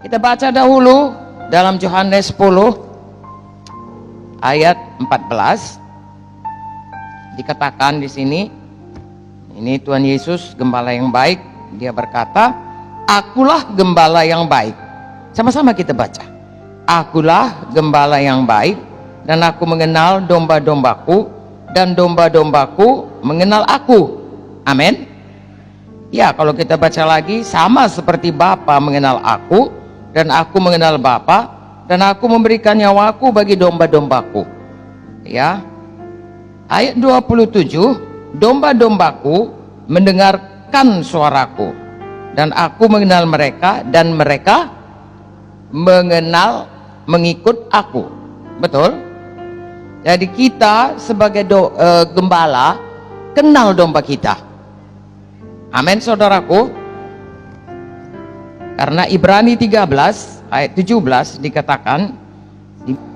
Kita baca dahulu dalam Yohanes 10 ayat 14. Dikatakan di sini, ini Tuhan Yesus gembala yang baik, dia berkata, "Akulah gembala yang baik." Sama-sama kita baca. "Akulah gembala yang baik, dan aku mengenal domba-dombaku, dan domba-dombaku mengenal aku." Amin. Ya, kalau kita baca lagi, sama seperti Bapa mengenal aku, dan aku mengenal Bapa, dan aku memberikan nyawaku bagi domba-dombaku. Ya. Ayat 27, domba-dombaku mendengarkan suaraku, dan aku mengenal mereka, dan mereka mengikut aku. Betul? Jadi kita sebagai gembala kenal domba kita. Amin, saudaraku. Karena Ibrani 13 ayat 17 dikatakan,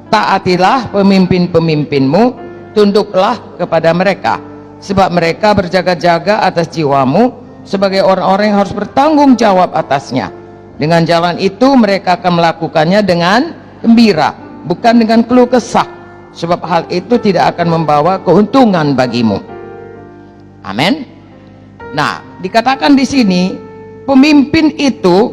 "Taatilah pemimpin-pemimpinmu, tunduklah kepada mereka, sebab mereka berjaga-jaga atas jiwamu sebagai orang-orang yang harus bertanggung jawab atasnya. Dengan jalan itu mereka akan melakukannya dengan gembira, bukan dengan keluh kesah, sebab hal itu tidak akan membawa keuntungan bagimu." Amin. Nah, dikatakan di sini pemimpin itu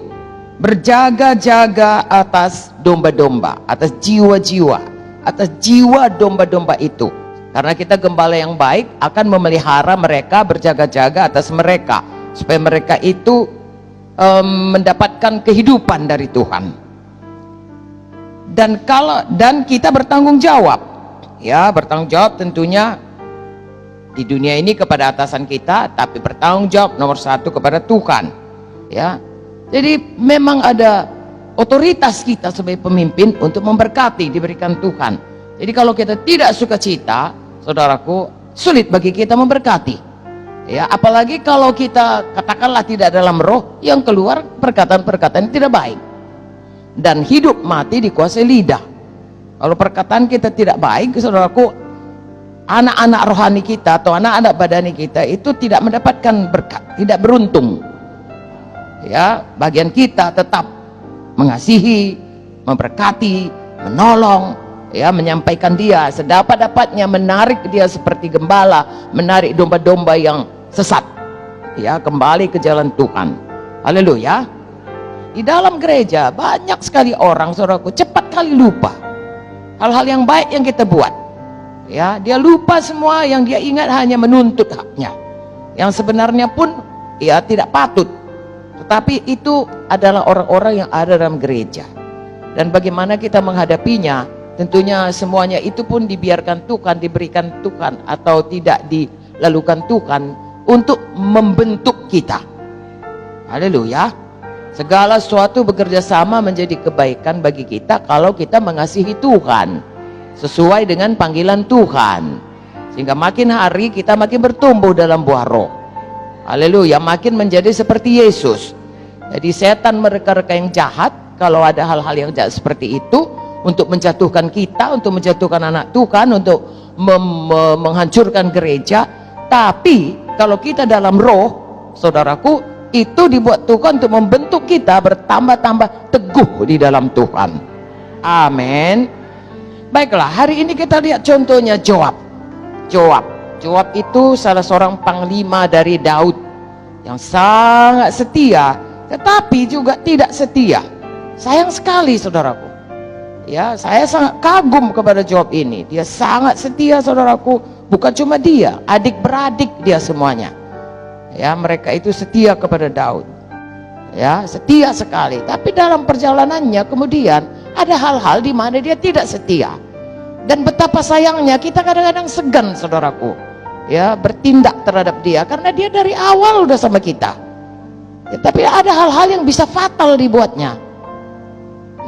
berjaga-jaga atas domba-domba, atas jiwa-jiwa, atas jiwa domba-domba itu. Karena kita gembala yang baik akan memelihara mereka, berjaga-jaga atas mereka, supaya mereka itu mendapatkan kehidupan dari Tuhan. Dan kita bertanggung jawab, ya, bertanggung jawab tentunya di dunia ini kepada atasan kita, tapi bertanggung jawab nomor satu kepada Tuhan. Ya, jadi memang ada otoritas kita sebagai pemimpin untuk memberkati, diberikan Tuhan. Jadi kalau kita tidak sukacita, saudaraku, sulit bagi kita memberkati. Ya, apalagi kalau kita katakanlah tidak dalam roh, yang keluar perkataan-perkataan yang tidak baik. Dan hidup mati dikuasai lidah. Kalau perkataan kita tidak baik, saudaraku, anak-anak rohani kita atau anak-anak badani kita itu tidak mendapatkan berkat, tidak beruntung. Ya, bagian kita tetap mengasihi, memberkati, menolong, ya, menyampaikan dia sedapat-dapatnya, menarik dia seperti gembala menarik domba-domba yang sesat, ya, kembali ke jalan Tuhan. Haleluya. Di dalam gereja banyak sekali orang, saudaraku, cepat kali lupa hal-hal yang baik yang kita buat. Ya, dia lupa semua, yang dia ingat hanya menuntut haknya, yang sebenarnya pun ya tidak patut. Tetapi itu adalah orang-orang yang ada dalam gereja. Dan bagaimana kita menghadapinya? Tentunya semuanya itu pun dibiarkan Tuhan, diberikan Tuhan, atau tidak dilakukan Tuhan untuk membentuk kita. Haleluya. Segala sesuatu bekerja sama menjadi kebaikan bagi kita kalau kita mengasihi Tuhan sesuai dengan panggilan Tuhan, sehingga makin hari kita makin bertumbuh dalam buah roh. Haleluya, makin menjadi seperti Yesus. Jadi setan mereka-reka yang jahat, kalau ada hal-hal yang jahat seperti itu, untuk menjatuhkan kita, untuk menjatuhkan anak Tuhan, untuk menghancurkan gereja. Tapi kalau kita dalam roh, saudaraku, itu dibuat Tuhan untuk membentuk kita bertambah-tambah teguh di dalam Tuhan. Amin. Baiklah, hari ini kita lihat contohnya Joab. Joab itu salah seorang panglima dari Daud yang sangat setia, tetapi juga tidak setia. Sayang sekali, saudaraku. Ya, saya sangat kagum kepada Joab ini. Dia sangat setia, saudaraku. Bukan cuma dia, adik-beradik dia semuanya. Ya, mereka itu setia kepada Daud. Ya, setia sekali. Tapi dalam perjalanannya kemudian ada hal-hal di mana dia tidak setia. Dan betapa sayangnya kita kadang-kadang segan, saudaraku, ya, bertindak terhadap dia, karena dia dari awal udah sama kita. Ya, tapi ada hal-hal yang bisa fatal dibuatnya.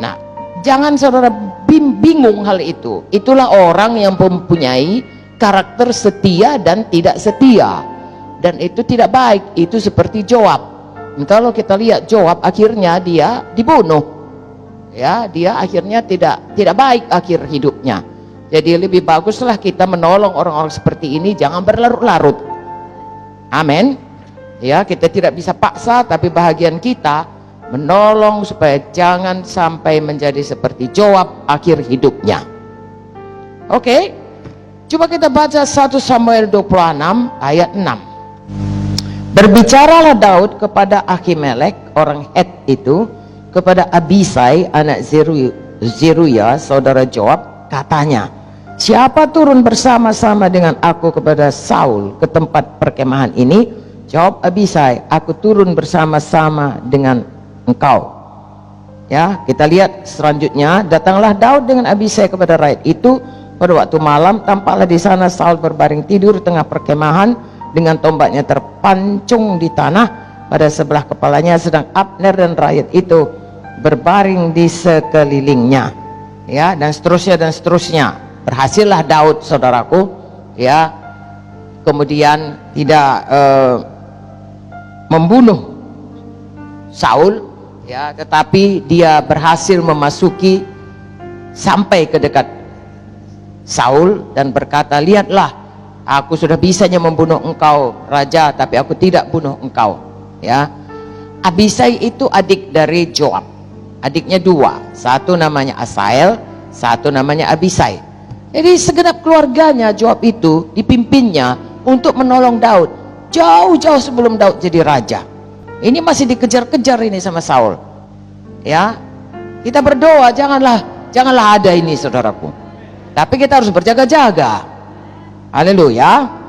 Nah, jangan saudara bingung hal itu. Itulah orang yang mempunyai karakter setia dan tidak setia. Dan itu tidak baik. Itu seperti Joab. Kalau kita lihat Joab, akhirnya dia dibunuh. Ya, dia akhirnya tidak baik akhir hidupnya. Jadi lebih baguslah kita menolong orang-orang seperti ini, jangan berlarut-larut. Amin. Ya, kita tidak bisa paksa, tapi bahagian kita menolong supaya jangan sampai menjadi seperti Joab akhir hidupnya. Oke, coba kita baca 1 Samuel 26 ayat 6. Berbicaralah Daud kepada Ahimelek orang Het itu, kepada Abisai anak Zeruya saudara Joab, katanya, siapa turun bersama-sama dengan aku kepada Saul ke tempat perkemahan ini? Jawab Abisai, aku turun bersama-sama dengan engkau. Ya, kita lihat selanjutnya. Datanglah Daud dengan Abisai kepada rakyat itu pada waktu malam. Tampaklah di sana Saul berbaring tidur tengah perkemahan dengan tombaknya terpancung di tanah pada sebelah kepalanya, sedang Abner dan rakyat itu berbaring di sekelilingnya. Ya, dan seterusnya dan seterusnya. Berhasillah Daud, saudaraku, ya, kemudian tidak membunuh Saul, ya, tetapi dia berhasil memasuki sampai ke dekat Saul dan berkata, lihatlah, aku sudah bisanya membunuh engkau raja, tapi aku tidak bunuh engkau. Ya, Abisai itu adik dari Joab, adiknya dua, satu namanya Asael, satu namanya Abisai. Jadi segenap keluarganya Joab itu dipimpinnya untuk menolong Daud jauh-jauh sebelum Daud jadi raja. Ini masih dikejar-kejar ini sama Saul. Ya, kita berdoa janganlah ada ini, saudaraku. Tapi kita harus berjaga-jaga. Haleluya.